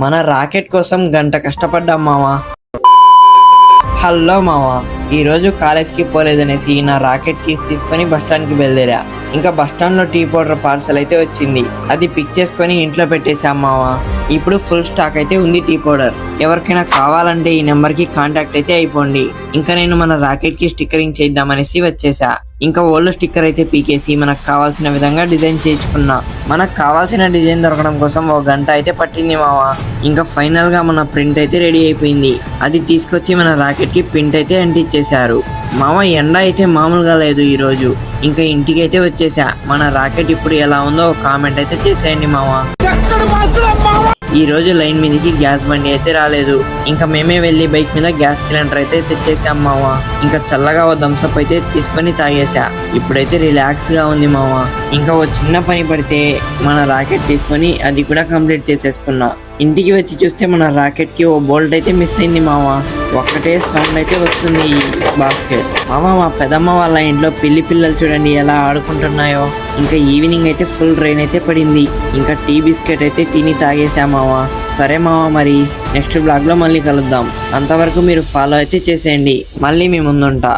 మన రాకెట్ కోసం గంట కష్టపడ్డాం మావా. హలో మావా, ఈరోజు కాలేజ్కి పోలేదనేసి నా రాకెట్ కీస్ తీసుకొని బస్టాండ్కి బయలుదేరా. ఇంకా బస్టాండ్లో టీ పౌడర్ పార్సల్ అయితే వచ్చింది. అది పిక్ చేసుకొని ఇంట్లో పెట్టేశాం మావా. ఇప్పుడు ఫుల్ స్టాక్ అయితే ఉంది టీ పౌడర్. ఎవరికైనా కావాలంటే ఈ నెంబర్కి కాంటాక్ట్ అయితే అయిపోండి. ఇంకా నేను మన రాకెట్కి స్టిక్కరింగ్ చేద్దామనేసి వచ్చేసా. ఇంకా ఓల్డ్ స్టిక్కర్ అయితే పీకేసి మనకు కావాల్సిన విధంగా డిజైన్ చేసుకున్నా. మనకు కావాల్సిన డిజైన్ దొరకడం కోసం 1 గంట అయితే పట్టింది మావా. ఇంకా ఫైనల్ గా మన ప్రింట్ అయితే రెడీ అయిపోయింది. అది తీసుకొచ్చి మన రాకెట్ కి ప్రింట్ అయితే అంటించేశారు మామ. ఎండ అయితే మామూలుగా లేదు ఈ రోజు. ఇంకా ఇంటికి అయితే వచ్చేసా. మన రాకెట్ ఇప్పుడు ఎలా ఉందో కామెంట్ అయితే చేసేయండి మావా. ఈ రోజు లైన్ మీదకి గ్యాస్ బండి అయితే రాలేదు. ఇంకా మేమే వెళ్ళి బైక్ మీద గ్యాస్ సిలిండర్ అయితే తెచ్చేసాం మావా. ఇంకా చల్లగా ఓ థమ్స్అప్ అయితే తీసుకొని తాగేసా. ఇప్పుడైతే రిలాక్స్ గా ఉంది మావా. ఇంకా ఓ చిన్న పని పడితే మన రాకెట్ తీసుకొని అది కూడా కంప్లీట్ చేసేసుకున్నా. ఇంటికి వచ్చి చూస్తే మన రాకెట్ కి ఓ బోల్ట్ అయితే మిస్ అయింది మావా. ఒక్కటే సౌండ్ అయితే వస్తుంది ఈ బాస్కెట్. మామ, మా పెదమ్మ వాళ్ళ ఇంట్లో పిల్లలు చూడండి ఎలా ఆడుకుంటున్నాయో. ఇంకా ఈవినింగ్ అయితే ఫుల్ రైన్ అయితే పడింది. ఇంకా టీ బిస్కెట్ అయితే తిని తాగేసా మావా. సరే మావా, మరి నెక్స్ట్ బ్లాగ్ లో మళ్ళీ కలుద్దాం. అంతవరకు మీరు ఫాలో అయితే చేసేయండి. మళ్ళీ మీ ముందుంటా.